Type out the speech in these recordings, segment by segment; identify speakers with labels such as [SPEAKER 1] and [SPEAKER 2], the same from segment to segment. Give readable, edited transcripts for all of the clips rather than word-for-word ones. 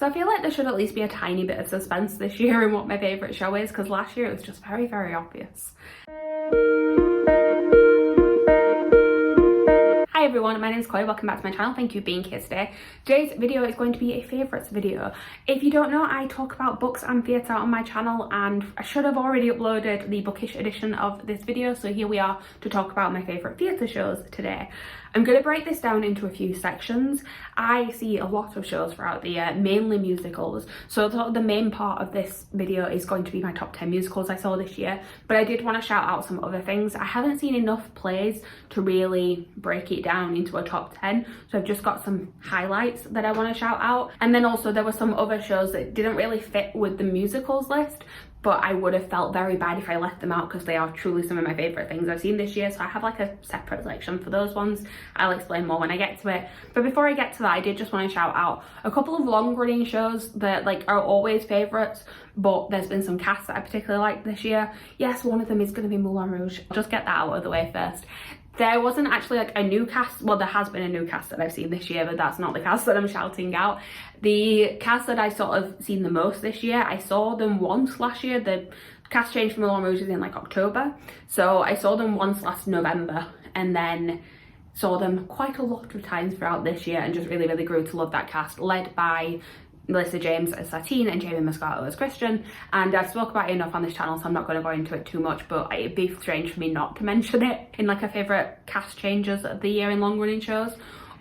[SPEAKER 1] So I feel like there should at least be a tiny bit of suspense this year in what my favourite show is, because last year it was just very, very obvious. Hi everyone, my name is Chloe, welcome back to my channel, thank you for being here today. Today's video is going to be a favourites video. If you don't know, I talk about books and theatre on my channel, and I should have already uploaded the bookish edition of this video, so here we are to talk about my favourite theatre shows today. I'm going to break this down into a few sections. I see a lot of shows throughout the year, mainly musicals, so the main part of this video is going to be my top 10 musicals I saw this year, but I did want to shout out some other things. I haven't seen enough plays to really break it down into a top 10, so I've just got some highlights that I want to shout out. And then also there were some other shows that didn't really fit with the musicals list, but I would have felt very bad if I left them out because they are truly some of my favourite things I've seen this year. So I have like a separate section for those ones. I'll explain more when I get to it. But before I get to that, I did just want to shout out a couple of long running shows that like are always favourites, but there's been some casts that I particularly like this year. Yes, one of them is going to be Moulin Rouge. I'll just get that out of the way first. There wasn't actually like a new cast, well there has been a new cast that I've seen this year, but that's not the cast that I'm shouting out. The cast that I sort of seen the most this year, I saw them once last year. The cast change from Moulin Rouge is in like October, so I saw them once last November and then saw them quite a lot of times throughout this year and just really, really grew to love that cast, led by Melissa James as Satine and Jamie Moscato as Christian. And I've spoke about it enough on this channel, so I'm not going to go into it too much, but it'd be strange for me not to mention it in like a favourite cast changes of the year in long running shows.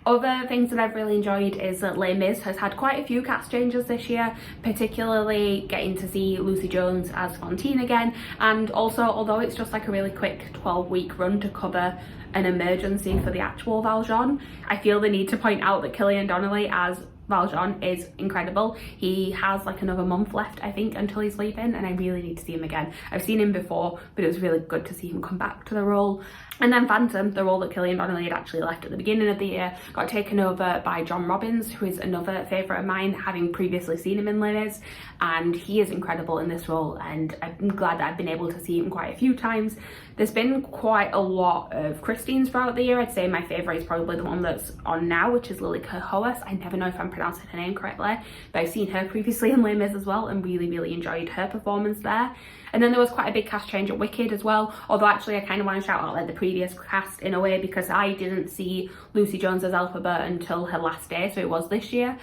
[SPEAKER 1] Other things that I've really enjoyed is that Les Mis has had quite a few cast changes this year, particularly getting to see Lucy Jones as Fantine again, and also although it's just like a really quick 12-week run to cover an emergency for the actual Valjean, I feel the need to point out that Cillian Donnelly as Valjean is incredible. He has like another month left, I think, until he's leaving, and I really need to see him again. I've seen him before, but it was really good to see him come back to the role. And then Phantom, the role that Cillian Donnelly had actually left at the beginning of the year, got taken over by John Robbins, who is another favourite of mine, having previously seen him in Les Mis, and he is incredible in this role, and I'm glad that I've been able to see him quite a few times. There's been quite a lot of Christines throughout the year. I'd say my favourite is probably the one that's on now, which is Lily Kerhoas. I never know if I'm pronouncing her name correctly, but I've seen her previously in Les Mis as well and really, really enjoyed her performance there. And then there was quite a big cast change at Wicked as well, although actually I kind of want to shout out like the previous cast in a way, because I didn't see Lucy Jones as Elphaba until her last day, so it was this year.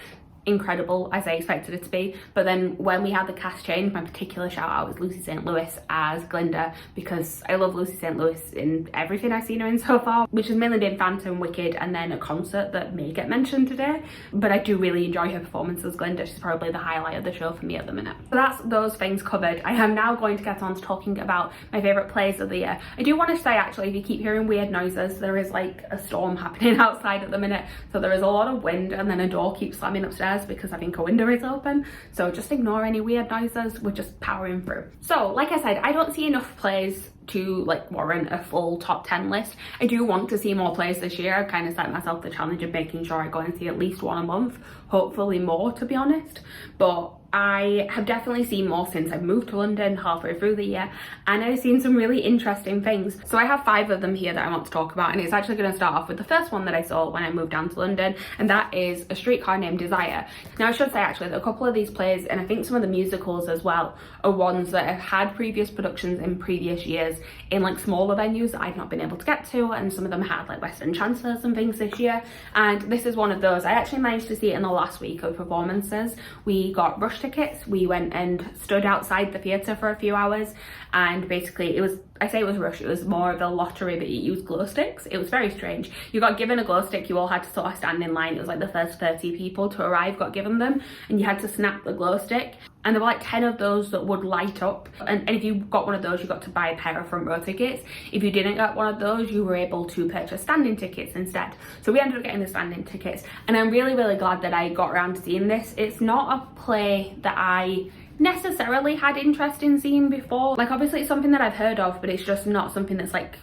[SPEAKER 1] Incredible as I expected it to be, but then when we had the cast change, my particular shout out was Lucy St. Louis as Glinda, because I love Lucy St. Louis in everything I've seen her in so far, which has mainly been Phantom, Wicked, and then a concert that may get mentioned today, but I do really enjoy her performance as Glinda. She's probably the highlight of the show for me at the minute. So that's those things covered. I am now going to get on to talking about my favourite plays of the year. I do want to say actually, if you keep hearing weird noises, there is like a storm happening outside at the minute, so there is a lot of wind, and then a door keeps slamming upstairs because I think a window is open, so just ignore any weird noises. We're just powering through. So like I said, I don't see enough plays to like warrant a full top 10 list. I do want to see more plays this year. I've kind of set myself the challenge of making sure I go and see at least one a month, hopefully more to be honest, but I have definitely seen more since I've moved to London halfway through the year, and I've seen some really interesting things. So I have 5 of them here that I want to talk about, and it's actually going to start off with the first one that I saw when I moved down to London, and that is A Streetcar Named Desire. Now I should say actually that a couple of these plays, and I think some of the musicals as well, are ones that have had previous productions in previous years in like smaller venues that I've not been able to get to, and some of them had like West End transfers and things this year, and this is one of those. I actually managed to see it in the last week of performances. We got rush tickets, we went and stood outside the theatre for a few hours, and basically it was, I say it was rush, it was more of a lottery, but you used glow sticks. It was very strange. You got given a glow stick, you all had to sort of stand in line. It was like the first 30 people to arrive got given them, and you had to snap the glow stick, and there were like 10 of those that would light up, and if you got one of those, you got to buy a pair of front row tickets. If you didn't get one of those, you were able to purchase standing tickets instead. So we ended up getting the standing tickets, and I'm really, really glad that I got around to seeing this. It's not a play that I necessarily had interest in seeing before. Like obviously it's something that I've heard of, but it's just not something that's like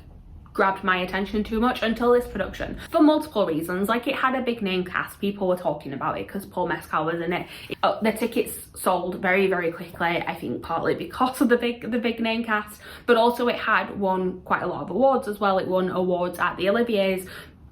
[SPEAKER 1] grabbed my attention too much until this production, for multiple reasons. Like it had a big name cast, people were talking about it because Paul Mescal was in it. The tickets sold very, very quickly, I think partly because of the big name cast, but also it had won quite a lot of awards as well. It won awards at the Olivier's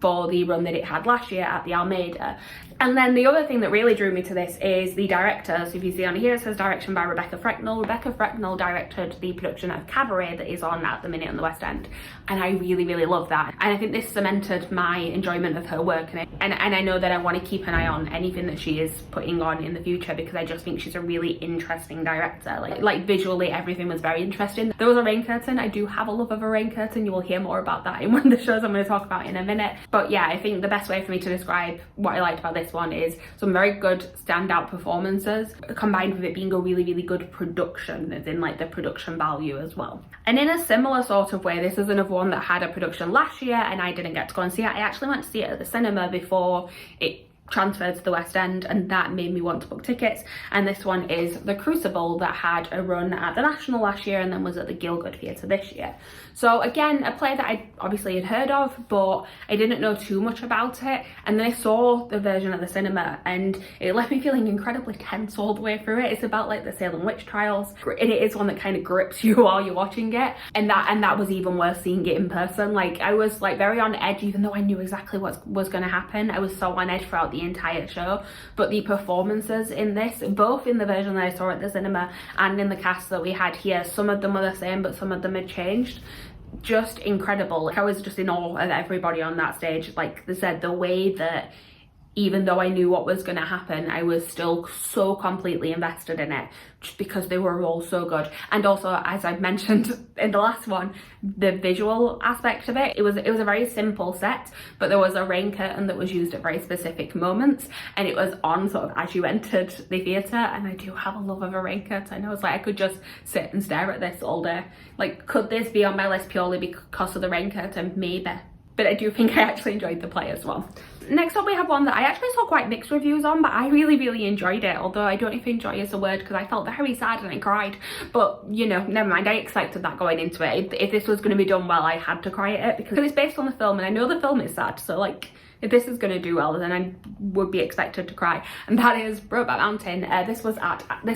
[SPEAKER 1] for the run that it had last year at the Almeida. And then the other thing that really drew me to this is the director. So if you see on here, it says direction by Rebecca Frecknell. Rebecca Frecknell directed the production of Cabaret that is on at the minute on the West End. And I really, really love that. And I think this cemented my enjoyment of her work. And I know that I want to keep an eye on anything that she is putting on in the future, because I just think she's a really interesting director. Like visually, everything was very interesting. There was a rain curtain. I do have a love of a rain curtain. You will hear more about that in one of the shows I'm going to talk about in a minute. But yeah, I think the best way for me to describe what I liked about this one is some very good standout performances combined with it being a really, really good production, as in like the production value as well. And in a similar sort of way, this is another one that had a production last year and I didn't get to go and see it. I actually went to see it at the cinema before it transferred to the West End, and that made me want to book tickets. And this one is The Crucible, that had a run at the National last year and then was at the Gielgud Theatre this year. So again, a play that I obviously had heard of, but I didn't know too much about it. And then I saw the version at the cinema and it left me feeling incredibly tense all the way through it. It's about like the Salem witch trials, and it is one that kind of grips you while you're watching it. And that was even worse seeing it in person. Like I was like very on edge, even though I knew exactly what was going to happen. I was so on edge throughout the entire show. But the performances in this, both in the version that I saw at the cinema and in the cast that we had here, some of them were the same but some of them had changed. Just incredible. Like I was just in awe of everybody on that stage. Like they said, the way that even though I knew what was going to happen, I was still so completely invested in it, just because they were all so good. And also, as I've mentioned in the last one, the visual aspect of it, it was a very simple set, but there was a rain curtain that was used at very specific moments, and it was on sort of as you entered the theatre. And I do have a love of a rain curtain. I was like, I could just sit and stare at this all day. Like, could this be on my list purely because of the rain curtain? Maybe. But I do think I actually enjoyed the play as well. Next up, we have one that I actually saw quite mixed reviews on, but I really, really enjoyed it. Although I don't know if enjoy is a word, because I felt very sad and I cried. But, you know, never mind. I expected that going into it. If this was going to be done well, I had to cry at it, because it's based on the film, and I know the film is sad. So, like, if this is going to do well, then I would be expected to cry. And that is Brokeback Mountain. This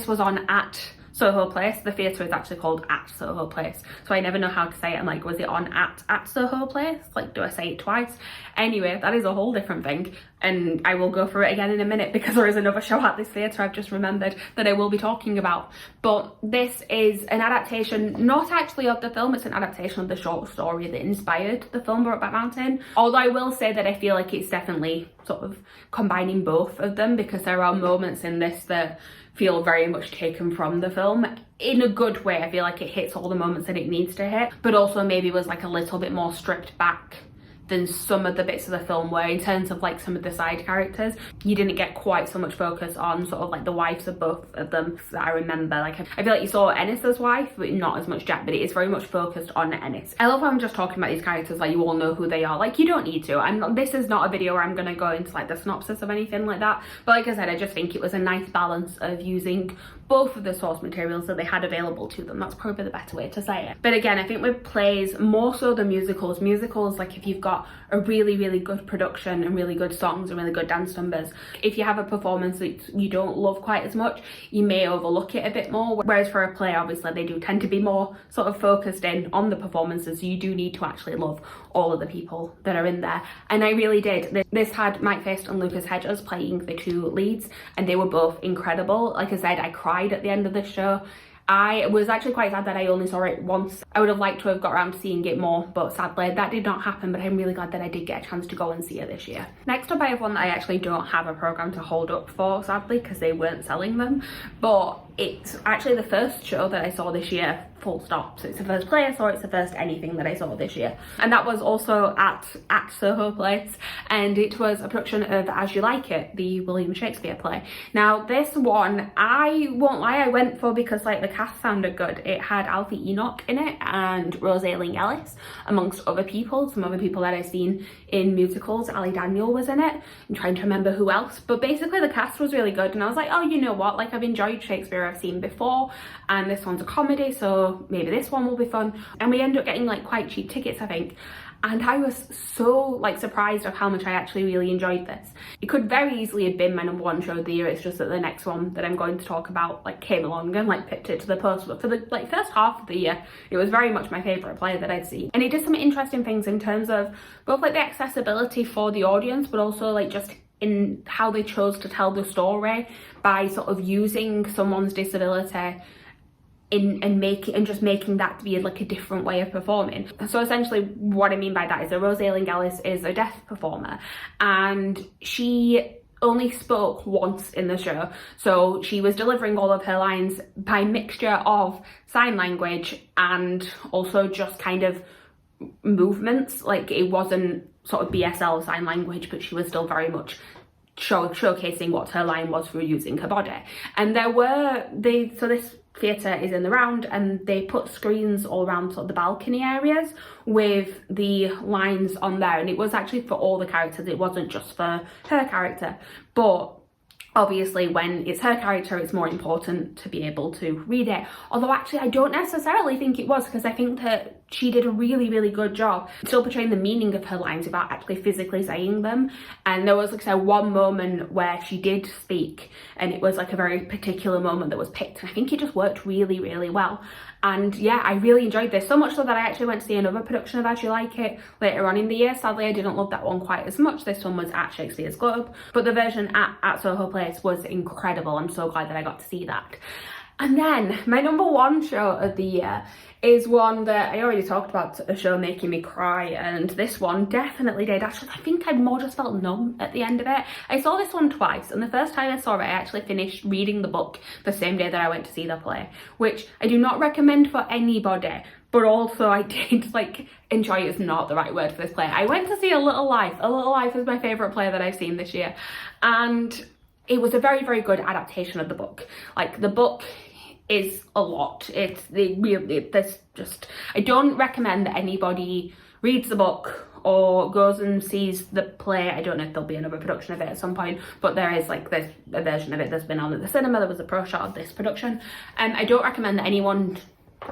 [SPEAKER 1] was on at Soho Place. The theatre is actually called At Soho Place, so I never know how to say it. I'm like, was it on at Soho Place? Like, do I say it twice? Anyway, that is a whole different thing, and I will go through it again in a minute, because there is another show at this theatre I've just remembered that I will be talking about. But this is an adaptation, not actually of the film, it's an adaptation of the short story that inspired the film Brokeback Mountain. Although I will say that I feel like it's definitely sort of combining both of them, because there are moments in this that feel very much taken from the film in a good way. I feel like it hits all the moments that it needs to hit, but also maybe was like a little bit more stripped back than some of the bits of the film were, in terms of like some of the side characters. You didn't get quite so much focus on sort of like the wives of both of them that I remember. Like I feel like you saw Ennis's wife, but not as much Jack, but it is very much focused on Ennis. I love how I'm just talking about these characters like you all know who they are. Like, you don't need to. This is not a video where I'm gonna go into like the synopsis of anything like that, but like I said, I just think it was a nice balance of using both of the source materials that they had available to them. That's probably the better way to say it. But again, I think with plays, more so than musicals, like if you've got a really, really good production and really good songs and really good dance numbers, if you have a performance that you don't love quite as much, you may overlook it a bit more. Whereas for a play, obviously, they do tend to be more sort of focused in on the performances, so you do need to actually love all of the people that are in there. And I really did. This had Mike Fist and Lucas Hedges playing the two leads, and they were both incredible. Like I said, I cried at the end of this show. I was actually quite sad that I only saw it once. I would have liked to have got around to seeing it more, but sadly that did not happen. But I'm really glad that I did get a chance to go and see it this year. Next up, I have one that I actually don't have a programme to hold up for, sadly, because they weren't selling them. But it's actually the first show that I saw this year, full stop. So it's the first play I saw, it's the first anything that I saw this year. And that was also at Soho Place, and it was a production of As You Like It, the William Shakespeare play. Now this one, I won't lie, I went for because like the cast sounded good. It had Alfie Enoch in it and Rose Ayling-Ellis, amongst other people, some other people that I've seen in musicals. Ali Daniel was in it. I'm trying to remember who else, but basically the cast was really good, and I was like, oh, you know what, like I've enjoyed Shakespeare I've seen before, and this one's a comedy, so maybe this one will be fun. And we ended up getting like quite cheap tickets, I think, and I was so like surprised of how much I actually really enjoyed this. It could very easily have been my number one show of the year. It's just that the next one that I'm going to talk about like came along and like picked it to the post. But for the like first half of the year, it was very much my favourite play that I'd seen, and it did some interesting things in terms of both like the accessibility for the audience, but also like just in how they chose to tell the story by sort of using someone's disability and just making that to be like a different way of performing. So essentially what I mean by that is that Rose Ayling-Ellis is a deaf performer, and she only spoke once in the show, so she was delivering all of her lines by mixture of sign language and also just kind of movements. Like it wasn't sort of BSL sign language, but she was still very much showcasing what her line was through using her body. And so this theatre is in the Round, and they put screens all around sort of the balcony areas with the lines on there, and it was actually for all the characters, it wasn't just for her character. But obviously when it's her character, it's more important to be able to read it. Although actually I don't necessarily think it was, because I think that she did a really, really good job still portraying the meaning of her lines without actually physically saying them. And there was, like I said, one moment where she did speak, and it was like a very particular moment that was picked, and I think it just worked really, really well. And yeah, I really enjoyed this, so much so that I actually went to see another production of As You Like It later on in the year. Sadly, I didn't love that one quite as much. This one was at Shakespeare's Globe, but the version at Soho Place was incredible. I'm so glad that I got to see that. And then my number one show of the year is one that I already talked about, a show making me cry, and this one definitely did. Actually, I think I more just felt numb at the end of it. I saw this one twice, and the first time I saw it, I actually finished reading the book the same day that I went to see the play, which I do not recommend for anybody, but also I did like enjoy is not the right word for this play. I went to see A Little Life. A Little Life is my favourite play that I've seen this year, and it was a very, very good adaptation of the book. Like the book is a lot. I don't recommend that anybody reads the book or goes and sees the play. I don't know if there'll be another production of it at some point, but there is like this a version of it that's been on at the cinema. There was a pro shot of this production, and I don't recommend that anyone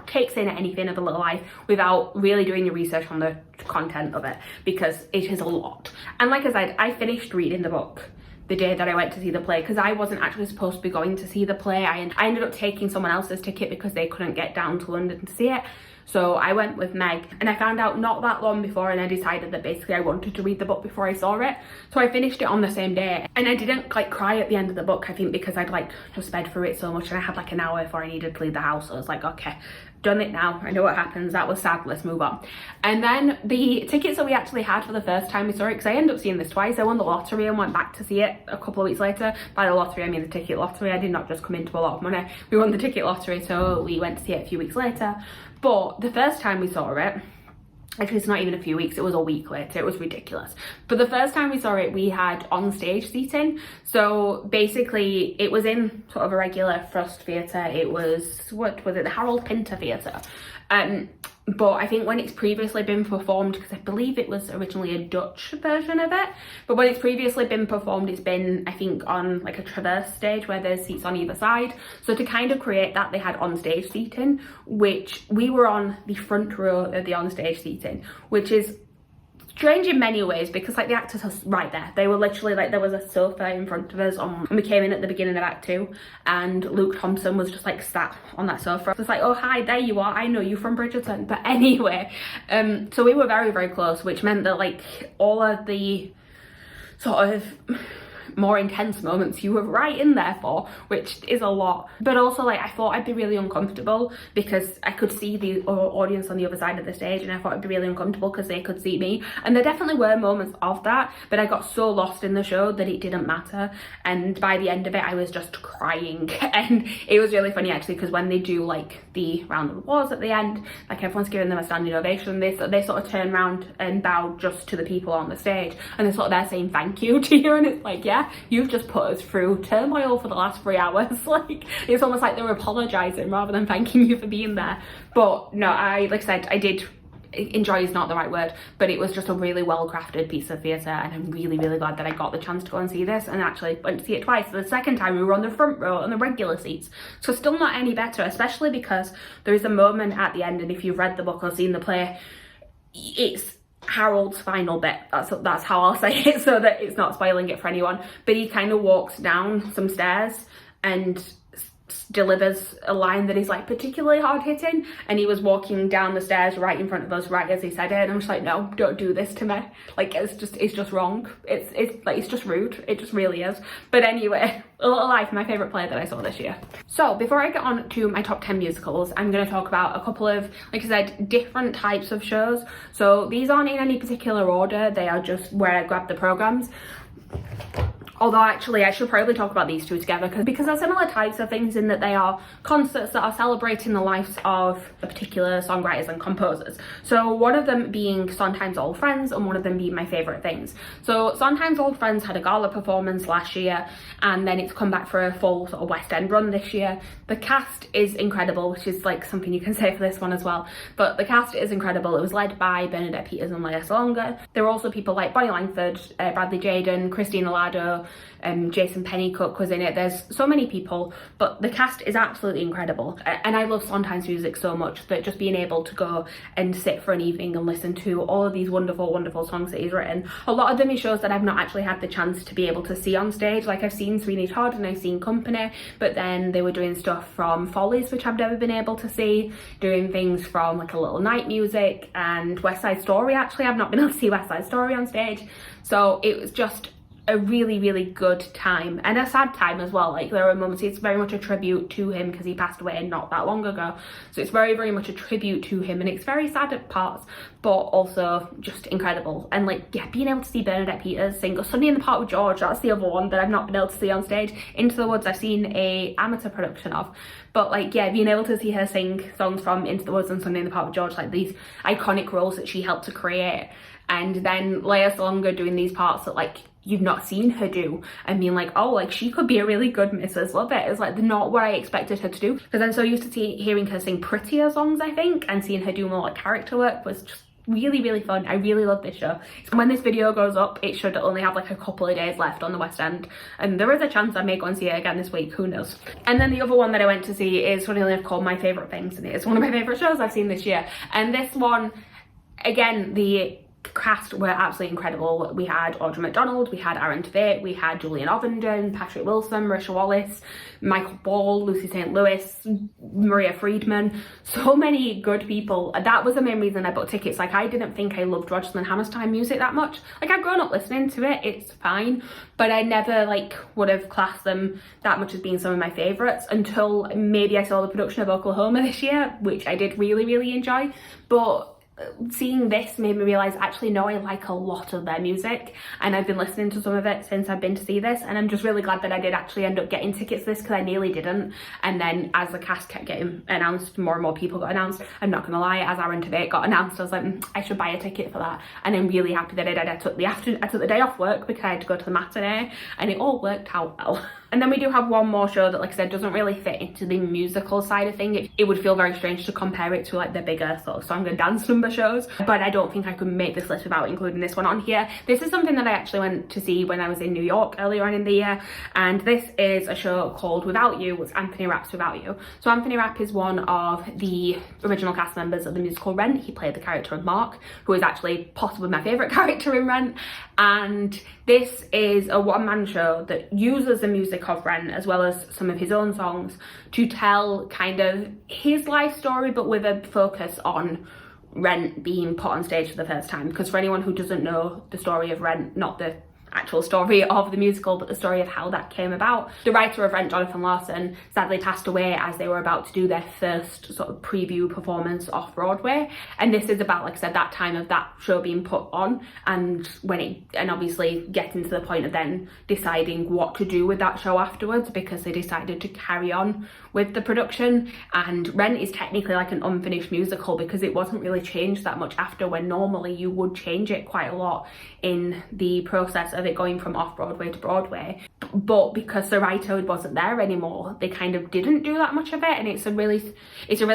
[SPEAKER 1] takes in anything of A Little Life without really doing your research on the content of it, because it is a lot. And like I said, I finished reading the book the day that I went to see the play, because I wasn't actually supposed to be going to see the play. I ended up taking someone else's ticket because they couldn't get down to London to see it. So I went with Meg, and I found out not that long before, and I decided that basically I wanted to read the book before I saw it. So I finished it on the same day, and I didn't like cry at the end of the book, I think because I'd like just sped through it so much, and I had like an hour before I needed to leave the house. So I was like, okay, done it now, I know what happens, that was sad, let's move on. And then the tickets that we actually had for the first time we saw it, because I ended up seeing this twice, I won the lottery and went back to see it a couple of weeks later. By the lottery I mean the ticket lottery. I did not just come into a lot of money, we won the ticket lottery, so we went to see it a few weeks later. But the first time we saw it, actually it's not even a few weeks, it was a week later, it was ridiculous. But the first time we saw it, we had on stage seating. So basically it was in sort of a regular Frost Theatre. It was, what was it, the Harold Pinter Theatre. But I think when it's previously been performed, because I believe it was originally a Dutch version of it, but when it's previously been performed, it's been, I think, on like a traverse stage where there's seats on either side. So to kind of create that, they had on stage seating, which we were on the front row of the on stage seating, which is strange in many ways, because like the actors are right there. They were literally like, there was a sofa in front of us and we came in at the beginning of Act 2, and Luke Thompson was just like sat on that sofa. It's like, oh hi, there you are, I know you from Bridgerton. But anyway, so we were very, very close, which meant that like all of the sort of more intense moments you were right in there for, which is a lot. But also like I thought I'd be really uncomfortable because I could see the audience on the other side of the stage, and I thought I'd be really uncomfortable because they could see me, and there definitely were moments of that, but I got so lost in the show that it didn't matter. And by the end of it I was just crying. And it was really funny actually, because when they do like the round of applause at the end, like everyone's giving them a standing ovation, they sort of turn around and bow just to the people on the stage, and they're sort of there saying thank you to you, and it's like, yeah, you've just put us through turmoil for the last 3 hours. Like it's almost like they were apologizing rather than thanking you for being there. But no, like I said, I did enjoy is not the right word, but it was just a really well crafted piece of theatre, and I'm really, really glad that I got the chance to go and see this, and actually went to see it twice. The second time we were on the front row on the regular seats, so still not any better, especially because there is a moment at the end, and if you've read the book or seen the play, it's Harold's final bit. That's how I'll say it so that it's not spoiling it for anyone. But he kind of walks down some stairs and delivers a line that is like particularly hard hitting, and he was walking down the stairs right in front of us right as he said it, and I'm just like, no, don't do this to me. Like, it's just wrong. It's just rude. It just really is. But anyway, A Little Life, my favourite play that I saw this year. So before I get on to my top 10 musicals, I'm going to talk about a couple of, like I said, different types of shows. So these aren't in any particular order, they are just where I grabbed the programmes. Although actually I should probably talk about these two together because they're similar types of things in that they are concerts that are celebrating the lives of particular songwriters and composers. So one of them being Sondheim's Old Friends and one of them being My Favourite Things. So Sondheim's Old Friends had a gala performance last year and then it's come back for a full sort of West End run this year. The cast is incredible, which is like something you can say for this one as well. But the cast is incredible. It was led by Bernadette Peters and Lea Salonga. There were also people like Bonnie Langford, Bradley Jaden, Christina Lado, Jason Pennycook was in it. There's so many people, but the cast is absolutely incredible. And I love Sondheim's music so much that just being able to go and sit for an evening and listen to all of these wonderful, wonderful songs that he's written. A lot of them he shows that I've not actually had the chance to be able to see on stage. Like I've seen Sweeney Todd and I've seen Company, but then they were doing stuff from Follies, which I've never been able to see, doing things from like A Little Night Music and West Side Story. Actually, I've not been able to see West Side Story on stage. So it was just a really, really good time and a sad time as well. Like there are moments, it's very much a tribute to him because he passed away not that long ago, so it's very, very much a tribute to him and it's very sad at parts but also just incredible. And like, yeah, being able to see Bernadette Peters sing Sunday in the Park with George, that's the other one that I've not been able to see on stage. Into the Woods I've seen a amateur production of, but like, yeah, being able to see her sing songs from Into the Woods and Sunday in the Park with George, like these iconic roles that she helped to create, and then Lea Salonga doing these parts that like you've not seen her do and being like, oh, like she could be a really good Mrs. Lovett. It's like not what I expected her to do because I'm so used to hearing her sing prettier songs, I think, and seeing her do more like character work was just really, really fun. I really love this show. When this video goes up, it should only have like a couple of days left on the West End, and there is a chance I may go and see it again this week, who knows. And then the other one that I went to see is funnily enough called My Favourite Things, and it is one of my favourite shows I've seen this year. And this one, again, the cast were absolutely incredible. We had Audra McDonald, we had Aaron Tveit, we had Julian Ovenden, Patrick Wilson, Marisha Wallace, Michael Ball, Lucy St. Louis, Maria Friedman, so many good people. That was the main reason I bought tickets. Like I didn't think I loved Rogerson and Hammerstein music that much. Like I've grown up listening to it, it's fine, but I never like would have classed them that much as being some of my favourites until maybe I saw the production of Oklahoma this year, which I did really, really enjoy. But seeing this made me realise actually no, I like a lot of their music and I've been listening to some of it since I've been to see this, and I'm just really glad that I did actually end up getting tickets to this because I nearly didn't. And then as the cast kept getting announced, more and more people got announced. I'm not gonna lie, as Aaron Tveit got announced I was like, I should buy a ticket for that, and I'm really happy that I did. I took the day off work because I had to go to the matinee and it all worked out well. And then we do have one more show that, like I said, doesn't really fit into the musical side of things. It would feel very strange to compare it to like the bigger sort of song and dance number shows, but I don't think I could make this list without including this one on here. This is something that I actually went to see when I was in New York earlier on in the year, and this is a show called Without You. It's Anthony Rapp's Without You. So Anthony Rapp is one of the original cast members of the musical Rent. He played the character of Mark, who is actually possibly my favourite character in Rent, and this is a one-man show that uses the music of Rent as well as some of his own songs to tell kind of his life story, but with a focus on Rent being put on stage for the first time. Because for anyone who doesn't know the story of Rent, not the actual story of the musical, but the story of how that came about. The writer of Rent, Jonathan Larson, sadly passed away as they were about to do their first sort of preview performance off Broadway, and this is about, like I said, that time of that show being put on, and obviously getting to the point of then deciding what to do with that show afterwards, because they decided to carry on with the production. And Rent is technically like an unfinished musical because it wasn't really changed that much after, when normally you would change it quite a lot in the process of it going from off-Broadway to Broadway. But because the writer wasn't there anymore, they kind of didn't do that much of it, and it's a really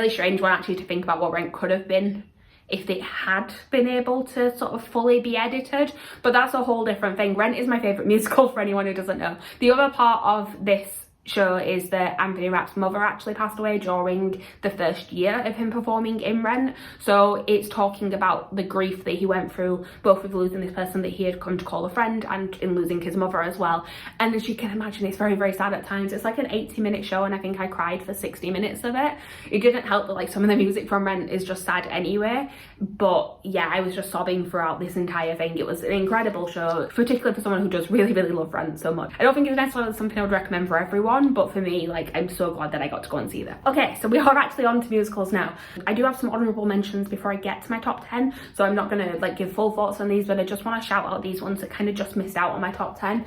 [SPEAKER 1] strange one actually to think about what Rent could have been if it had been able to sort of fully be edited, but that's a whole different thing. Rent is my favourite musical for anyone who doesn't know. The other part of this show is that Anthony Rapp's mother actually passed away during the first year of him performing in Rent. So it's talking about the grief that he went through, both with losing this person that he had come to call a friend and in losing his mother as well. And as you can imagine, it's very, very sad at times. It's like an 80-minute show, and I think I cried for 60 minutes of it. It didn't help that like some of the music from Rent is just sad anyway, but yeah, I was just sobbing throughout this entire thing. It was an incredible show, particularly for someone who does really, really love Rent so much. I don't think it's necessarily something I would recommend for everyone, but for me, like, I'm so glad that I got to go and see that. Okay, so we are actually on to musicals now. I do have some honourable mentions before I get to my top 10, so I'm not gonna like give full thoughts on these, but I just want to shout out these ones that kind of just missed out on my top 10.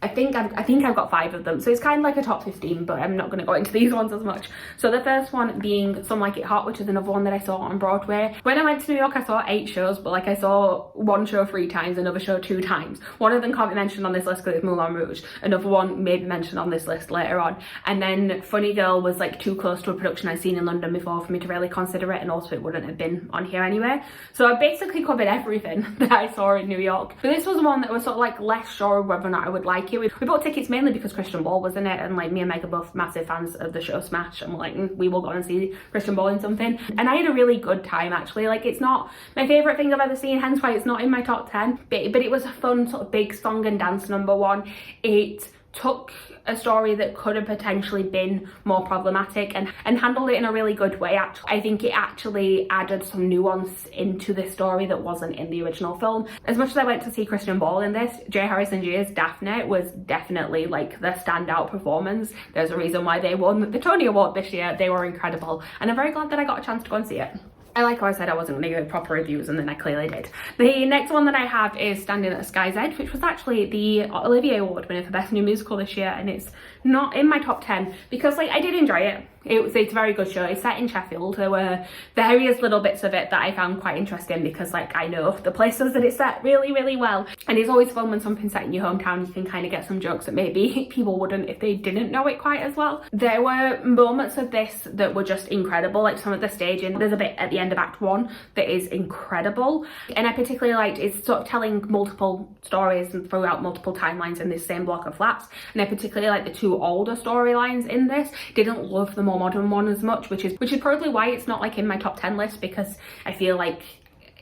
[SPEAKER 1] I think I've got 5 of them, so it's kind of like a top 15, but I'm not going to go into these ones as much. So the first one being Some Like It Hot, which is another one that I saw on Broadway. When I went to New York, I saw 8 shows, but like I saw one show 3 times, another show 2 times. One of them can't be mentioned on this list because it's Moulin Rouge. Another one may be mentioned on this list later on. And then Funny Girl was like too close to a production I'd seen in London before for me to really consider it, and also it wouldn't have been on here anyway. So I basically covered everything that I saw in New York. But this was one that was sort of like less sure whether or not I would like it. We bought tickets mainly because Christian Bale was in it, and like me and Meg are both massive fans of the show Smash, and we're like, we will go and see Christian Bale in something. And I had a really good time actually. Like, it's not my favourite thing I've ever seen, hence why it's not in my top 10, but it was a fun sort of big song and dance number one. It took a story that could have potentially been more problematic and handled it in a really good way. Actually, I think it actually added some nuance into the story that wasn't in the original film. As much as I went to see Christian Bale in this, J. Harrison Ghir's Daphne was definitely like the standout performance. There's a reason why they won the Tony Award this year. They were incredible, and I'm very glad that I got a chance to go and see it. I like how I said I wasn't going to give proper reviews, and then I clearly did. The next one that I have is Standing at the Sky's Edge, which was actually the Olivier Award winner for Best New Musical this year, and it's not in my top 10 because like I did enjoy it. It's a very good show. It's set in Sheffield. There were various little bits of it that I found quite interesting because like I know the places that it's set really, really well. And it's always fun when something's set in your hometown. You can kind of get some jokes that maybe people wouldn't if they didn't know it quite as well. There were moments of this that were just incredible, like some of the staging. There's a bit at the end of Act 1 that is incredible. And I particularly liked it's sort of telling multiple stories and throughout multiple timelines in this same block of flats. And I particularly like the 2 older storylines in this. Didn't love the more modern one as much, which is probably why it's not like in my top 10 list, because I feel like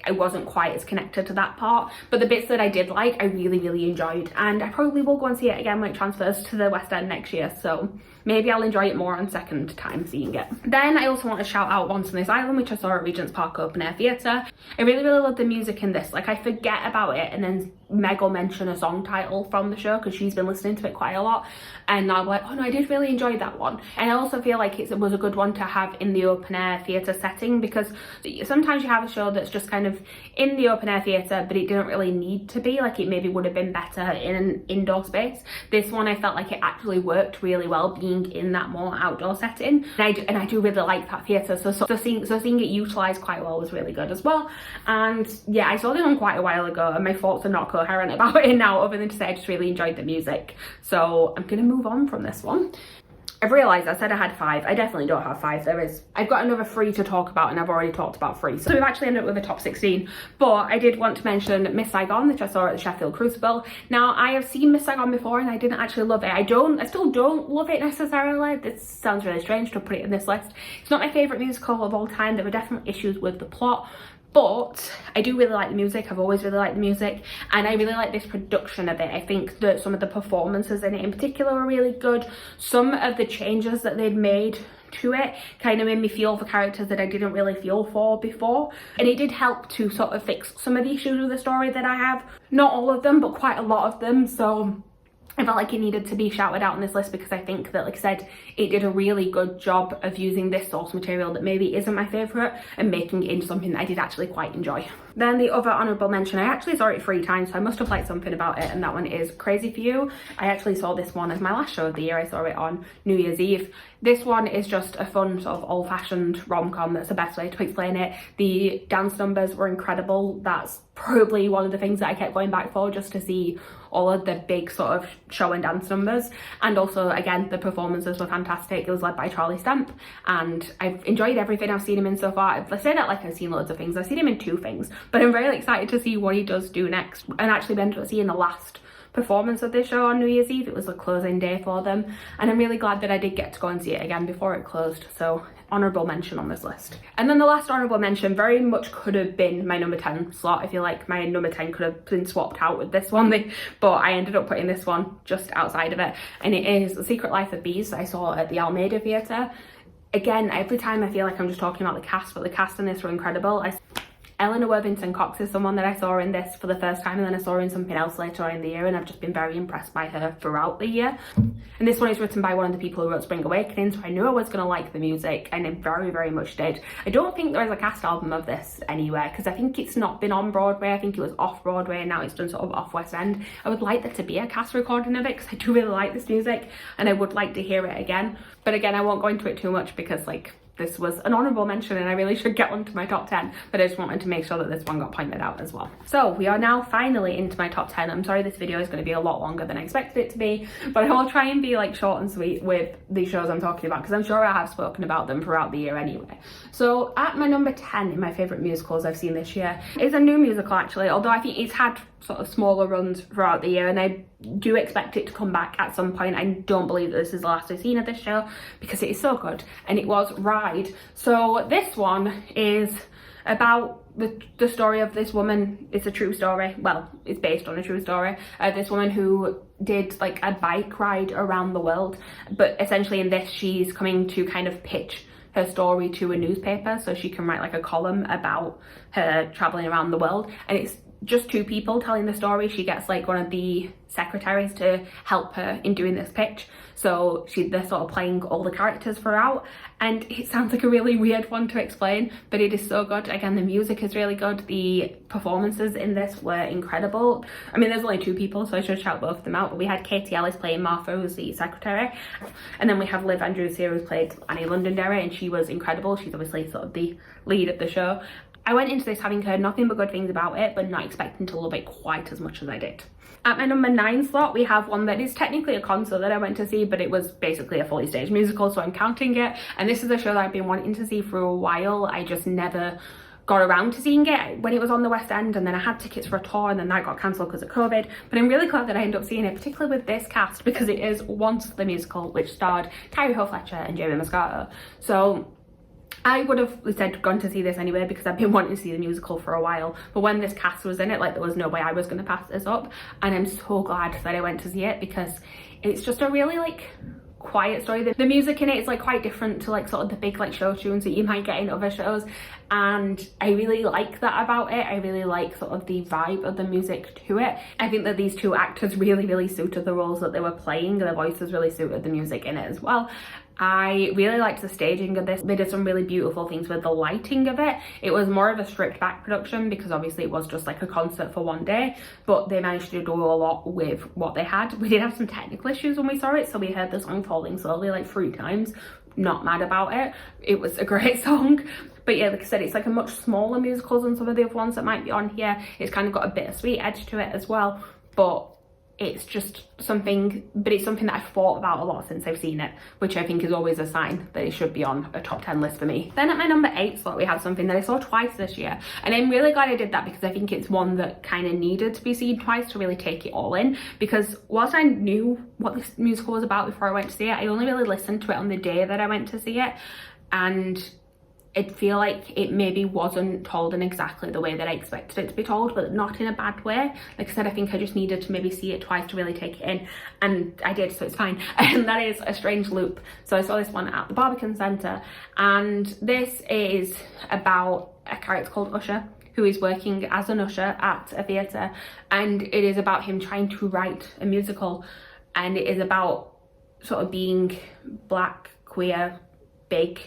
[SPEAKER 1] I wasn't quite as connected to that part. But the bits that I did like, I really, really enjoyed, and I probably will go and see it again when it transfers to the West End next year, so maybe I'll enjoy it more on second time seeing it. Then I also want to shout out Once on This Island, which I saw at Regent's Park Open Air Theatre. I really, really love the music in this. Like, I forget about it, and then Meg will mention a song title from the show because she's been listening to it quite a lot, and I'm like, oh no, I did really enjoy that one. And I also feel like it was a good one to have in the open air theatre setting, because sometimes you have a show that's just kind of in the open air theatre but it didn't really need to be. Like, it maybe would have been better in an indoor space. This one I felt like it actually worked really well being in that more outdoor setting, and I do really like that theatre, so seeing it utilised quite well was really good as well. And yeah, I saw this one quite a while ago, and my thoughts are not coherent about it now, other than to say I just really enjoyed the music. So I'm gonna move on from this one. I've realised I said I had 5. I definitely don't have 5. I've got another 3 to talk about, and I've already talked about 3. So we've actually ended up with a top 16. But I did want to mention Miss Saigon, which I saw at the Sheffield Crucible. Now, I have seen Miss Saigon before, and I didn't actually love it. I still don't love it necessarily. This sounds really strange to put it in this list. It's not my favourite musical of all time. There were definitely issues with the plot, but I do really like the music. I've always really liked the music, and I really like this production of it. I think that some of the performances in it in particular were really good. Some of the changes that they'd made to it kind of made me feel for characters that I didn't really feel for before, and it did help to sort of fix some of the issues with the story that I have. Not all of them, but quite a lot of them. So I felt like it needed to be shouted out on this list because I think that, like I said, it did a really good job of using this source material that maybe isn't my favourite and making it into something that I did actually quite enjoy. Then the other honourable mention, I actually saw it 3 times, so I must have liked something about it, and that one is Crazy For You. I actually saw this one as my last show of the year. I saw it on New Year's Eve. This one is just a fun sort of old-fashioned rom-com. That's the best way to explain it. The dance numbers were incredible. That's probably one of the things that I kept going back for, just to see all of the big sort of show and dance numbers. And also, again, the performances were fantastic. It was led by Charlie Stamp, and I've enjoyed everything I've seen him in so far. I say that like I've seen loads of things. I've seen him in 2 things, but I'm really excited to see what he does do next. And actually been to see in the last performance of this show on New Year's Eve. It was the closing day for them, and I'm really glad that I did get to go and see it again before it closed. So honourable mention on this list. And then the last honourable mention very much could have been my number 10 slot. I feel like my number 10 could have been swapped out with this one, but I ended up putting this one just outside of it, and it is The Secret Life of Bees that I saw at the Almeida Theatre. Again, every time I feel like I'm just talking about the cast, but the cast in this were incredible. Eleanor Worthington Cox is someone that I saw in this for the first time, and then I saw her in something else later on in the year, and I've just been very impressed by her throughout the year. And this one is written by one of the people who wrote Spring Awakening, so I knew I was going to like the music, and I very, very much did. I don't think there is a cast album of this anywhere, because I think it's not been on Broadway. I think it was off Broadway, and now it's done sort of off West End. I would like there to be a cast recording of it, because I do really like this music, and I would like to hear it again. But again, I won't go into it too much, because like, this was an honourable mention and I really should get onto my top 10, but I just wanted to make sure that this one got pointed out as well. So we are now finally into my top 10. I'm sorry this video is going to be a lot longer than I expected it to be, but I will try and be like short and sweet with the shows I'm talking about, because I'm sure I have spoken about them throughout the year anyway. So at my number 10 in my favourite musicals I've seen this year is a new musical actually, although I think it's had sort of smaller runs throughout the year, and I do expect it to come back at some point. I don't believe that this is the last I've seen of this show, because it is so good, and it was Ride. So this one is about the story of this woman. It's a true story, well, it's based on a true story. This woman who did like a bike ride around the world, but essentially in this she's coming to kind of pitch her story to a newspaper so she can write like a column about her traveling around the world, and it's just two people telling the story. She gets like one of the secretaries to help her in doing this pitch, so they're sort of playing all the characters throughout, and it sounds like a really weird one to explain, but it is so good. Again, the music is really good, the performances in this were incredible. I mean, there's only two people, so I should shout both of them out, but we had Katie Ellis playing Martha, who's the secretary, and then we have Liv Andrews here, who's played Annie Londonderry, and she was incredible. She's obviously sort of the lead of the show. I went into this having heard nothing but good things about it, but not expecting to love it quite as much as I did. At my number 9 slot, we have one that is technically a concert that I went to see, but it was basically a fully staged musical, so I'm counting it. And this is a show that I've been wanting to see for a while. I just never got around to seeing it when it was on the West End, and then I had tickets for a tour, and then that got cancelled because of COVID. But I'm really glad that I ended up seeing it, particularly with this cast, because it is Once the Musical, which starred Tyree Hill Fletcher and Jamie Moscato. So I would have said gone to see this anyway, because I've been wanting to see the musical for a while, but when this cast was in it, like, there was no way I was going to pass this up, and I'm so glad that I went to see it, because it's just a really like quiet story. The music in it is like quite different to like sort of the big like show tunes that you might get in other shows, and I really like that about it. I really like sort of the vibe of the music to it. I think that these two actors really suited the roles that they were playing. Their voices really suited the music in it as well. I really liked the staging of this. They did some really beautiful things with the lighting of it. It was more of a stripped back production, because obviously it was just like a concert for one day, but they managed to do a lot with what they had. We did have some technical issues when we saw it, so we heard the song Falling Slowly like 3 times. Not mad about it. It was a great song. But yeah, like I said, it's like a much smaller musical than some of the other ones that might be on here. It's kind of got a bittersweet edge to it as well, but it's just something, but it's something that I've thought about a lot since I've seen it, which I think is always a sign that it should be on a top 10 list for me. Then at my number 8 slot, we have something that I saw twice this year, and I'm really glad I did that, because I think it's one that kind of needed to be seen twice to really take it all in, because whilst I knew what this musical was about before I went to see it, I only really listened to it on the day that I went to see it, and I feel like it maybe wasn't told in exactly the way that I expected it to be told, but not in a bad way. Like I said, I think I just needed to maybe see it twice to really take it in, and I did, so it's fine. And that is A Strange Loop. So I saw this one at the Barbican Centre, and this is about a character called Usher, who is working as an usher at a theatre, and it is about him trying to write a musical, and it is about sort of being black, queer, big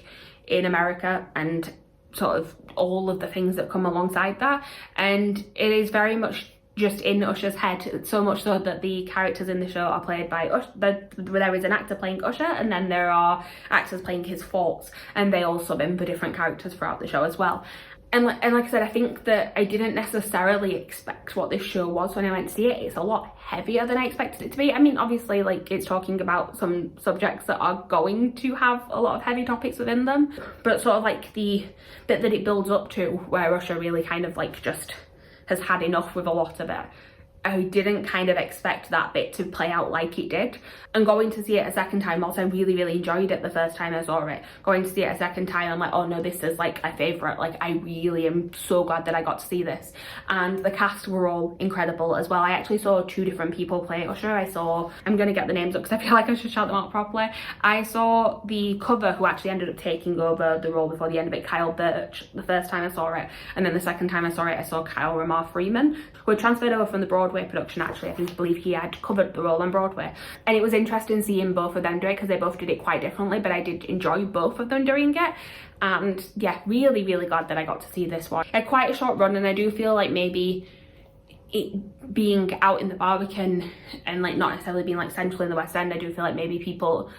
[SPEAKER 1] in America, and sort of all of the things that come alongside that. And it is very much just in Usher's head, so much so that the characters in the show are played by there is an actor playing Usher, and then there are actors playing his faults, and they all sub in for different characters throughout the show as well. And like I said, I think that I didn't necessarily expect what this show was when I went to see it. It's a lot heavier than I expected it to be. I mean, obviously, like, it's talking about some subjects that are going to have a lot of heavy topics within them, but sort of like the bit that it builds up to, where Usher really kind of like just has had enough with a lot of it, I didn't kind of expect that bit to play out like it did. And going to see it a second time, whilst I really, really enjoyed it the first time I saw it, going to see it a second time, I'm like, oh no, this is like a favourite. Like, I really am so glad that I got to see this. And the cast were all incredible as well. I actually saw 2 different people play Usher. I'm going to get the names up because I feel like I should shout them out properly. I saw the cover, who actually ended up taking over the role before the end of it, Kyle Birch, the first time I saw it. And then the second time I saw it, I saw Kyle Ramar Freeman, who had transferred over from the Broadway production. Actually, I believe he had covered the role on Broadway. And it was interesting seeing both of them do it because they both did it quite differently, but I did enjoy both of them doing it. And yeah, really, really glad that I got to see this one. It had quite a short run, and I do feel like maybe it being out in the Barbican and like not necessarily being like central in the West End, I do feel like maybe people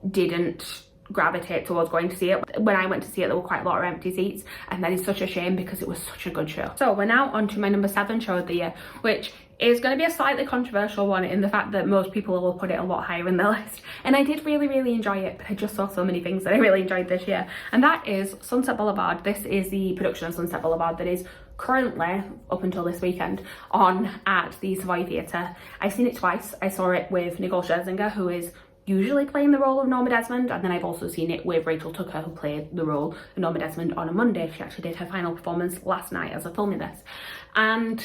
[SPEAKER 1] didn't gravitate towards going to see it. When I went to see it, there were quite a lot of empty seats, and that is such a shame because it was such a good show. So we're now on to my number 7 show of the year, which is going to be a slightly controversial one in the fact that most people will put it a lot higher in their list. And I did really, really enjoy it, but I just saw so many things that I really enjoyed this year. And that is Sunset Boulevard. This is the production of Sunset Boulevard that is currently, up until this weekend, on at the Savoy Theatre. I've seen it twice. I saw it with Nicole Scherzinger, who is usually playing the role of Norma Desmond, and then I've also seen it with Rachel Tucker, who played the role of Norma Desmond on a Monday. She actually did her final performance last night as I'm filming this. And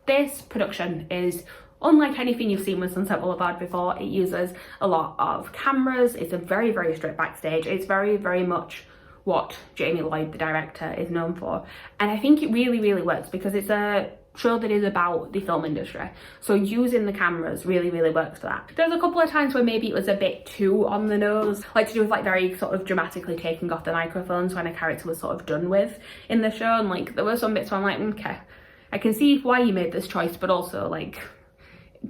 [SPEAKER 1] this production is unlike anything you've seen with Sunset Boulevard before. It uses a lot of cameras. It's a very, very strict backstage. It's very, very much what Jamie Lloyd, the director, is known for. And I think it really, really works because it's a show that is about the film industry. So using the cameras really, really works for that. There's a couple of times where maybe it was a bit too on the nose, like to do with like very sort of dramatically taking off the microphones when a character was sort of done with in the show. And like there were some bits where I'm like, okay, I can see why you made this choice, but also like,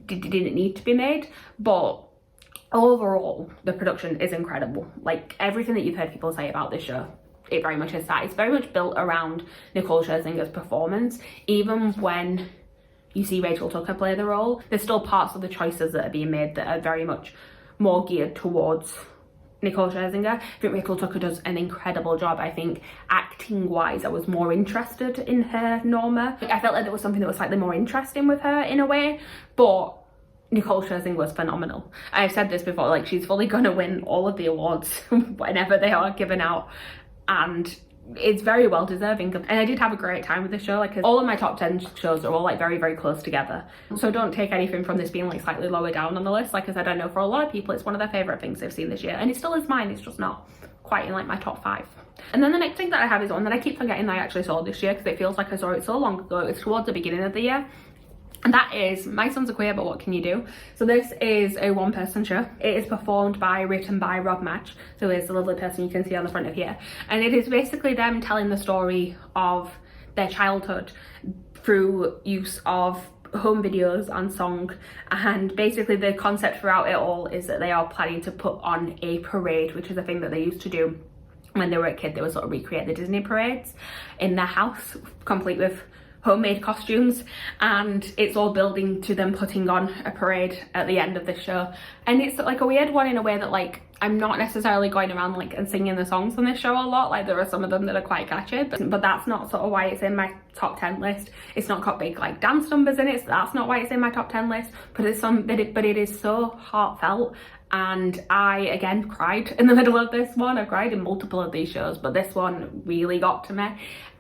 [SPEAKER 1] didn't need to be made. But overall, the production is incredible. Like everything that you've heard people say about this show, it very much is that. It's very much built around Nicole Scherzinger's performance. Even when you see Rachel Tucker play the role, there's still parts of the choices that are being made that are very much more geared towards Nicole Scherzinger. I think Rachel Tucker does an incredible job. I think acting wise, I was more interested in her Norma. I felt like there was something that was slightly more interesting with her in a way, but Nicole Scherzinger was phenomenal. I've said this before, like she's fully gonna win all of the awards whenever they are given out, and it's very well deserving. And I did have a great time with the show. Like all of my top 10 shows are all like very, very close together, so don't take anything from this being like slightly lower down on the list. Like I said, I know for a lot of people it's one of their favorite things they've seen this year, and it still is mine. It's just not quite in like my top 5. And then the next thing that I have is one that I keep forgetting that I actually saw this year because it feels like I saw it so long ago. It's towards the beginning of the year, and that is My Sons Are Queet, But What Can You Do? So this is a one-person show. It is performed by, written by Rob Match, who is the lovely person you can see on the front of here. And it is basically them telling the story of their childhood through use of home videos and song. And basically the concept throughout it all is that they are planning to put on a parade, which is a thing that they used to do when they were a kid. They would sort of recreate the Disney parades in their house, complete with homemade costumes, and it's all building to them putting on a parade at the end of the show. And it's like a weird one in a way that like I'm not necessarily going around like and singing the songs on this show a lot. Like there are some of them that are quite catchy, but that's not sort of why it's in my top 10 list. It's not got big like dance numbers in it, so that's not why it's in my top 10 list. But it is so heartfelt. And I again cried in the middle of this one. I've cried in multiple of these shows, but this one really got to me.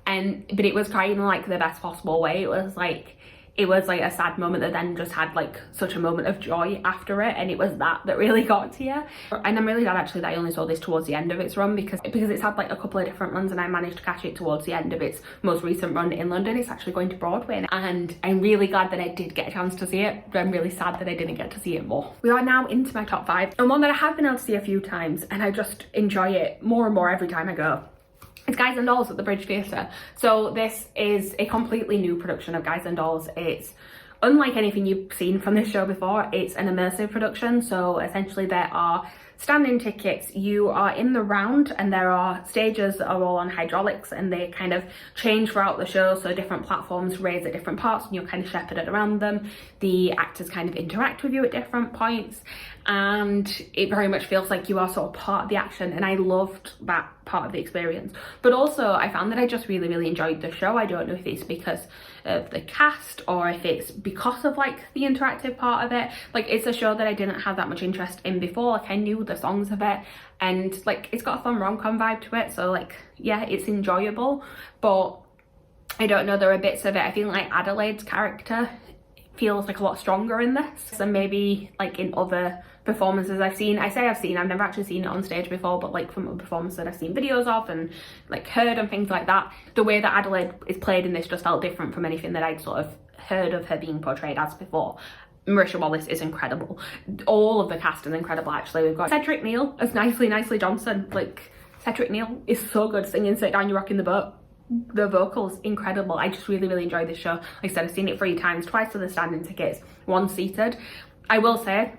[SPEAKER 1] But it was crying in like the best possible way. It was like a sad moment that then just had like such a moment of joy after it, and it was that really got to you. And I'm really glad actually that I only saw this towards the end of its run because it's had like a couple of different runs, and I managed to catch it towards the end of its most recent run in London. It's actually going to Broadway, and I'm really glad that I did get a chance to see it, but I'm really sad that I didn't get to see it more. We are now into my top 5, and one that I have been able to see a few times, and I just enjoy it more and more every time I go. It's Guys and Dolls at the Bridge Theatre. So this is a completely new production of Guys and Dolls. It's unlike anything you've seen from this show before. It's an immersive production. So essentially there are Standing tickets, you are in the round and there are stages that are all on hydraulics and they kind of change throughout the show, so different platforms raise at different parts and you're kind of shepherded around them. The actors kind of interact with you at different points and it very much feels like you are sort of part of the action, and I loved that part of the experience. But also I found that I just really enjoyed the show. I don't know if it's because of the cast or if it's because of like the interactive part of it. Like, it's a show that I didn't have that much interest in before. Like, I knew the songs of it and like it's got a fun rom-com vibe to it, so like yeah, it's enjoyable. But I don't know, there are bits of it I feel like Adelaide's character feels like a lot stronger in this than maybe like in other performances I've seen. I've never actually seen it on stage before, but like from a performance that I've seen videos of and like heard and things like that, the way that Adelaide is played in this just felt different from anything that I'd sort of heard of her being portrayed as before. Marisha Wallace is incredible. All of the cast is incredible actually. We've got Cedric Neal as Nicely Johnson. Like, Cedric Neal is so good singing Sit Down, You're Rocking the Boat. The vocals, incredible. I just really enjoyed this show. Like I said, I've seen it 3 times, twice for the standing tickets, 1 seated. I will say,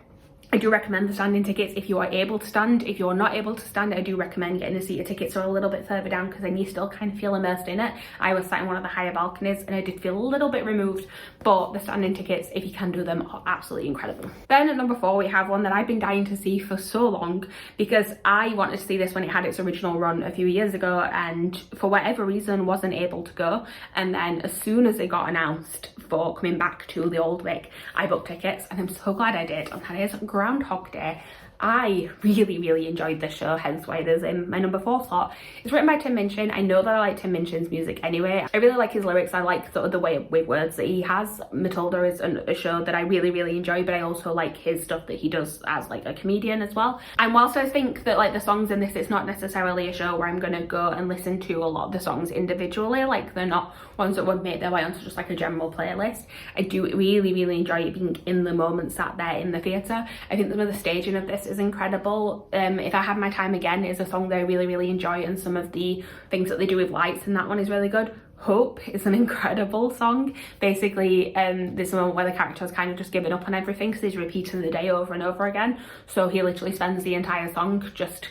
[SPEAKER 1] I do recommend the standing tickets if you are able to stand. If you're not able to stand, I do recommend getting the seated tickets or a little bit further down, because then you still kind of feel immersed in it. I was sat in one of the higher balconies and I did feel a little bit removed, but the standing tickets, if you can do them, are absolutely incredible. Then at number 4, we have one that I've been dying to see for so long, because I wanted to see this when it had its original run a few years ago and for whatever reason wasn't able to go. And then as soon as it got announced for coming back to the Old Vic, I booked tickets and I'm so glad I did. And that is Groundhog Day. I really enjoyed this show, hence why it is in my number 4 slot. It's written by Tim Minchin. I know that I like Tim Minchin's music anyway. I really like his lyrics. I like sort of the way with words that he has. Matilda is a show that I really enjoy, but I also like his stuff that he does as like a comedian as well. And whilst I think that like the songs in this, it's not necessarily a show where I'm gonna go and listen to a lot of the songs individually, like they're not ones that would make their way onto just like a general playlist. I do really enjoy it being in the moment sat there in the theatre. I think some of the staging of this is incredible. If I Have My Time Again is a song that I really enjoy, and some of the things that they do with lights in that one is really good. Hope is an incredible song. Basically, there's a moment where the character has kind of just given up on everything because he's repeating the day over and over again. So he literally spends the entire song just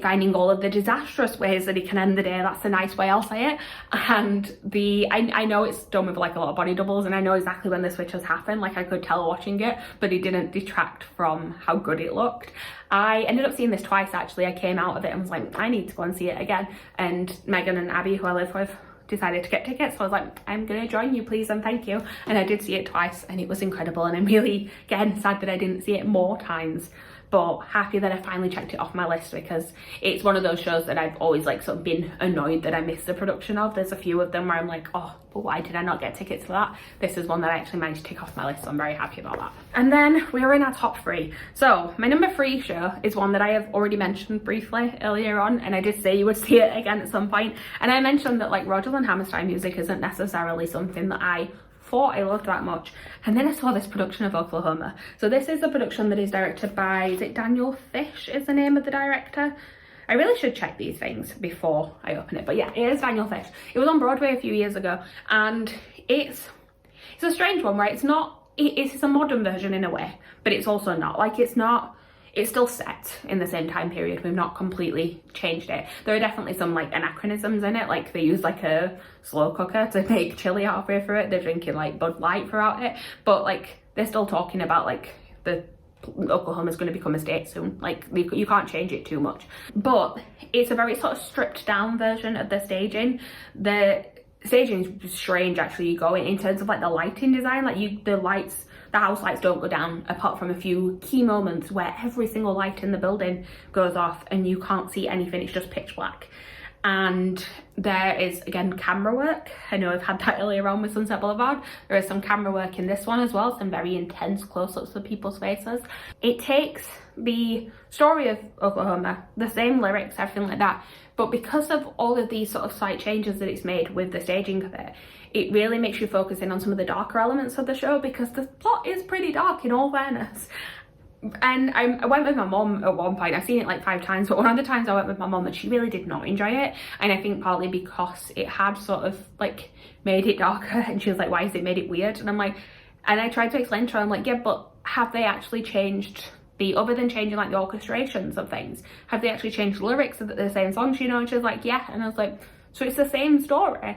[SPEAKER 1] finding all of the disastrous ways that he can end the day. That's a nice way, I'll say it. And I know it's done with like a lot of body doubles, and I know exactly when the switches happen. Like, I could tell watching it, but it didn't detract from how good it looked. I ended up seeing this twice actually. I came out of it and was like, I need to go and see it again. And Megan and Abby, who I live with, decided to get tickets, so I was like, I'm gonna join you, please and thank you. And I did see it twice and it was incredible, and I'm really, again, sad that I didn't see it more times, but happy that I finally checked it off my list, because it's one of those shows that I've always like sort of been annoyed that I missed the production of. There's a few of them where I'm like, oh, but why did I not get tickets for that? This is one that I actually managed to tick off my list, so I'm very happy about that. And then we're in our top 3. So my number 3 show is one that I have already mentioned briefly earlier on, and I did say you would see it again at some point. And I mentioned that like Rodgers and Hammerstein music isn't necessarily something that I thought I loved that much, and then I saw this production of Oklahoma. So this is a production that is directed by, is it Daniel Fish is the name of the director? I really should check these things before I open it, but yeah, it is Daniel Fish. It was on Broadway a few years ago, and it's a strange one, right? It's a modern version in a way, but it's also not. Like, it's still set in the same time period. We've not completely changed it. There are definitely some like anachronisms in it. Like, they use like a slow cooker to make chili halfway through it. They're drinking like Bud Light throughout it. But like, they're still talking about like Oklahoma's going to become a state soon. Like, you can't change it too much. But it's a very sort of stripped down version of the staging. The staging is strange actually. You go in terms of like the lighting design. Like, the house lights don't go down apart from a few key moments where every single light in the building goes off and you can't see anything. It's just pitch black. And there is, again, camera work. I know I've had that earlier on with Sunset Boulevard. There is some camera work in this one as well, some very intense close-ups of people's faces. It takes the story of Oklahoma, the same lyrics, everything like that, but because of all of these sort of slight changes that it's made with the staging of it, it really makes you focus in on some of the darker elements of the show, because the plot is pretty dark in all fairness. And I went with my mom at one point. I've seen it like 5 times, but one of the times I went with my mom and she really did not enjoy it. And I think partly because it had sort of like made it darker, and she was like, why has it made it weird? And I'm like, and I tried to explain to her, I'm like, yeah, but have they actually changed other than changing like the orchestrations of things, have they actually changed the lyrics? Are they the same songs, you know? And she was like, yeah. And I was like, so it's the same story,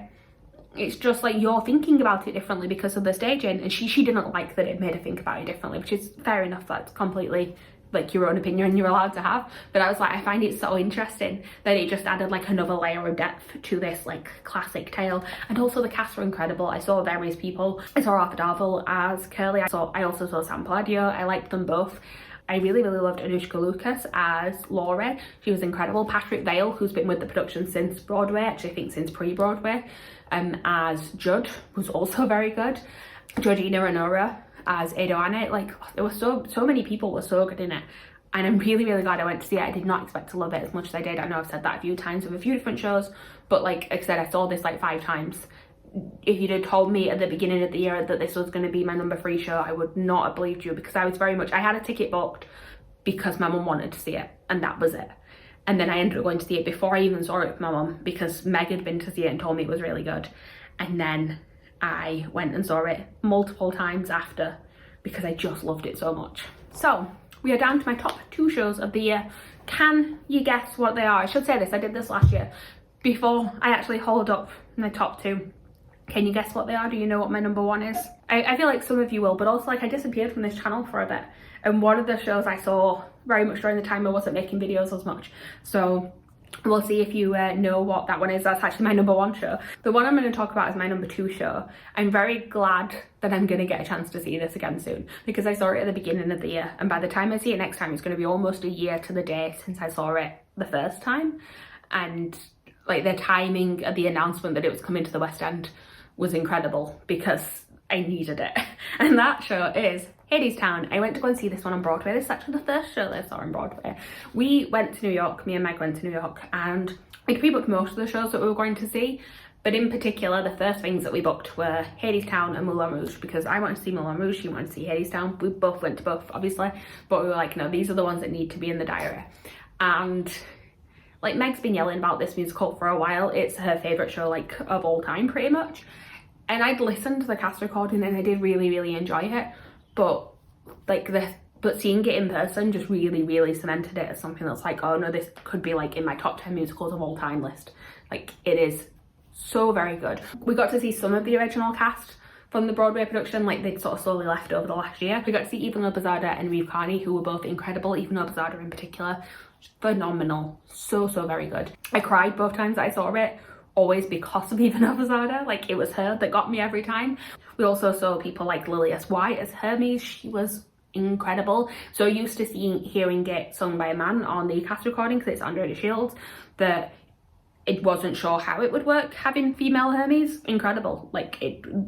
[SPEAKER 1] it's just like you're thinking about it differently because of the staging. And she didn't like that it made her think about it differently, which is fair enough. That's completely like your own opinion you're allowed to have. But I was like, I find it so interesting that it just added like another layer of depth to this like classic tale. And also the cast were incredible. I saw various people. I saw Arthur Darvill as Curly. I also saw Sam Palladio. I liked them both. I really loved Anushka Lucas as Laurie. She was incredible. Patrick Vale, who's been with the production since Broadway, actually I think since pre-Broadway, as Judd, was also very good. Georgina Renora as Edoane. Like, there were so many people were so good in it. And I'm really glad I went to see it. I did not expect to love it as much as I did. I know I've said that a few times with a few different shows, but like I said, I saw this like 5 times. If you'd have told me at the beginning of the year that this was going to be my number 3 show, I would not have believed you, because I was very much, I had a ticket booked because my mum wanted to see it, and that was it. And then I ended up going to see it before I even saw it with my mum, because Meg had been to see it and told me it was really good. And then I went and saw it multiple times after, because I just loved it so much. So we are down to my top 2 shows of the year. Can you guess what they are? I should say this, I did this last year. Before I actually hold up my top 2, can you guess what they are? Do you know what my number 1 is? I feel like some of you will, but also like I disappeared from this channel for a bit, and one of the shows I saw very much during the time I wasn't making videos as much. So we'll see if you know what that one is. That's actually my number 1 show. The one I'm going to talk about is my number 2 show. I'm very glad that I'm going to get a chance to see this again soon, because I saw it at the beginning of the year, and by the time I see it next time, it's going to be almost a year to the day since I saw it the first time. And like the timing of the announcement that it was coming to the West End was incredible, because I needed it. And that show is Hadestown. I went to go and see this one on Broadway. This is actually the first show that I saw on Broadway. We went to New York, me and Meg went to New York, and we'd pre-booked most of the shows that we were going to see, but in particular the first things that we booked were Hadestown and Moulin Rouge, because I wanted to see Moulin Rouge, she wanted to see Hadestown. We both went to both, obviously, but we were like, no, these are the ones that need to be in the diary. And like, Meg's been yelling about this musical for a while. It's her favourite show like of all time pretty much. And I'd listened to the cast recording and I did really enjoy it, but like seeing it in person just really cemented it as something that's like, oh no, this could be like in my top 10 musicals of all time list. Like, it is so very good. We got to see some of the original cast from the Broadway production, like they'd sort of slowly left over the last year. We got to see Eva Lobezada and Reeve Carney, who were both incredible. Eva Lobezada in particular, phenomenal, so very good. I cried both times that I saw it, always because of Eva Lobezada. Like, it was her that got me every time. We also saw people like Lily S. White as Hermes. She was incredible. So used to hearing it sung by a man on the cast recording, because it's Andre de Shields, that it wasn't sure how it would work having female Hermes. Incredible. Like,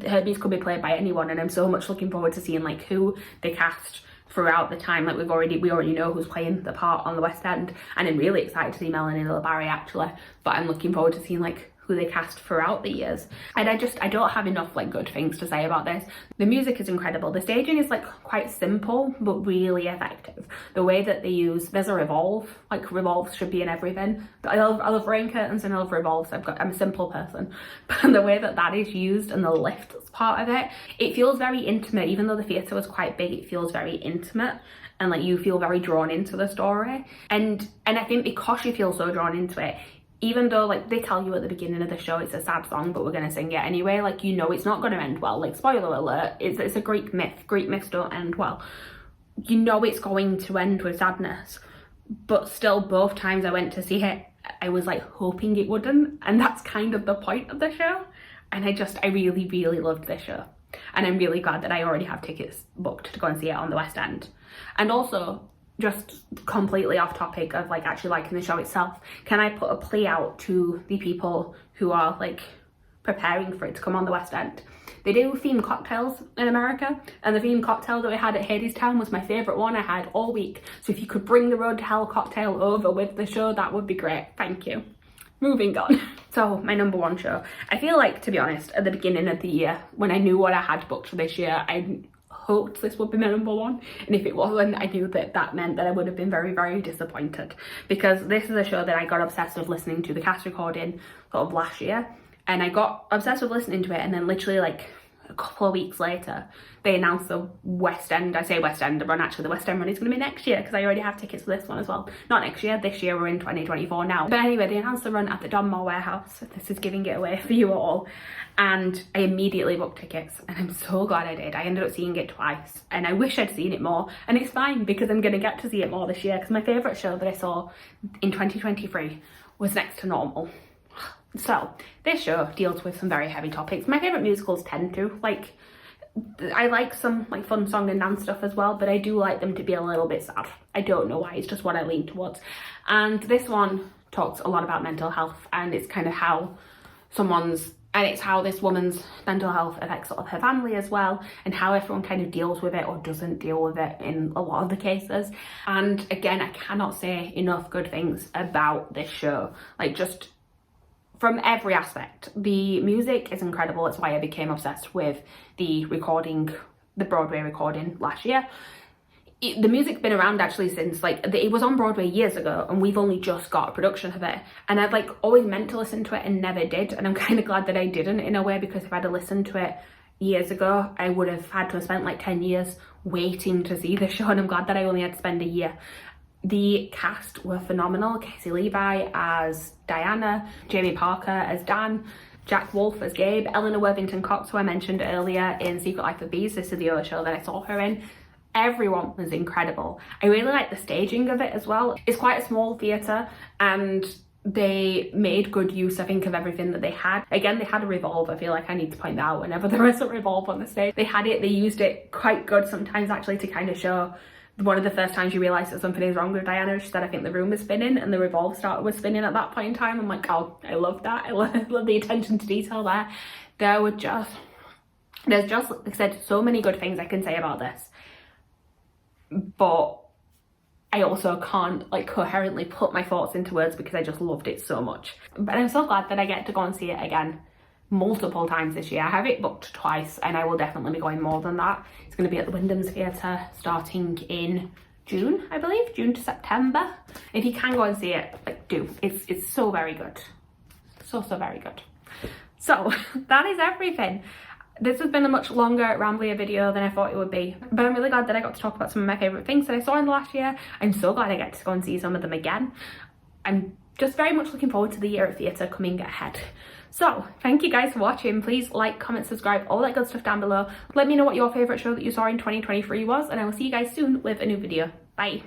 [SPEAKER 1] Hermes could be played by anyone, and I'm so much looking forward to seeing like who they cast throughout the time. Like, we already know who's playing the part on the West End, and I'm really excited to see Melanie Labarre actually, but I'm looking forward to seeing like who they cast throughout the years. And I don't have enough like good things to say about this. The music is incredible. The staging is like quite simple but really effective. The way that they use, there's a revolve, like revolves should be in everything. But I love rain curtains and I love revolves. I'm a simple person, but the way that is used and the lift part of it, it feels very intimate. Even though the theatre was quite big, it feels very intimate, and like you feel very drawn into the story. And I think because you feel so drawn into it, even though like they tell you at the beginning of the show it's a sad song, but we're going to sing it anyway, like, you know it's not going to end well. Like, spoiler alert, it's a Greek myth. Greek myths don't end well. You know it's going to end with sadness, but still both times I went to see it, I was like hoping it wouldn't, and that's kind of the point of the show. And I really loved this show, and I'm really glad that I already have tickets booked to go and see it on the West End. And also, just completely off topic of like actually liking the show itself, can I put a plea out to the people who are like preparing for it to come on the West End? They do themed cocktails in America, and the themed cocktail that we had at Hadestown was my favourite one I had all week. So if you could bring the Road to Hell cocktail over with the show, that would be great. Thank you. Moving on. So my number 1 show. I feel like, to be honest, at the beginning of the year, when I knew what I had booked for this year, I hoped this would be my number 1, and if it wasn't, I knew that meant that I would have been very disappointed, because this is a show that I got obsessed with listening to the cast recording sort of last year, and I got obsessed with listening to it, and then literally like a couple of weeks later, they announced the West End, I say West End run, actually the West End run is going to be next year because I already have tickets for this one as well. Not next year, this year, we're in 2024 now. But anyway, they announced the run at the Donmore Warehouse. This is giving it away for you all. And I immediately booked tickets and I'm so glad I did. I ended up seeing it twice and I wish I'd seen it more, and it's fine because I'm going to get to see it more this year because my favourite show that I saw in 2023 was Next to Normal. So this show deals with some very heavy topics. My favourite musicals tend to, like, I like some like fun song and dance stuff as well, but I do like them to be a little bit sad. I don't know why, it's just what I lean towards. And this one talks a lot about mental health, and it's kind of how it's how this woman's mental health affects sort of her family as well, and how everyone kind of deals with it or doesn't deal with it in a lot of the cases. And again, I cannot say enough good things about this show. Like, just from every aspect. The music is incredible. It's why I became obsessed with the Broadway recording last year. The music's been around actually since, like, it was on Broadway years ago and we've only just got a production of it. And I've like always meant to listen to it and never did. And I'm kind of glad that I didn't, in a way, because if I'd have listened to it years ago, I would have had to have spent like 10 years waiting to see the show. And I'm glad that I only had to spend a year. The cast were phenomenal. Casey Levi as Diana, Jamie Parker as Dan, Jack Wolf as Gabe, Eleanor Worthington Cox, who I mentioned earlier in Secret Life of Bees. This is the other show that I saw her in. Everyone was incredible. I really like the staging of it as well. It's quite a small theatre and they made good use, I think, of everything that they had. Again, they had a revolve. I feel like I need to point that out whenever there is a revolve on the stage. They used it quite good sometimes actually to kind of show. One of the first times you realise that something is wrong with Diana, she said, I think the room was spinning, and the revolve was spinning at that point in time. I'm like, oh, I love that. I love the attention to detail there. There's just, like I said, so many good things I can say about this. But I also can't like coherently put my thoughts into words because I just loved it so much. But I'm so glad that I get to go and see it again multiple times this year. I have it booked twice and I will definitely be going more than that. It's going to be at the Wyndham's Theatre starting in June, I believe, June to September. If you can go and see it, like, do. It's so very good. So very good. So that is everything. This has been a much longer, ramblier video than I thought it would be, but I'm really glad that I got to talk about some of my favourite things that I saw in the last year. I'm so glad I get to go and see some of them again. I'm just very much looking forward to the year of theatre coming ahead. So thank you guys for watching. Please like, comment, subscribe, all that good stuff down below. Let me know what your favourite show that you saw in 2023 was, and I will see you guys soon with a new video. Bye.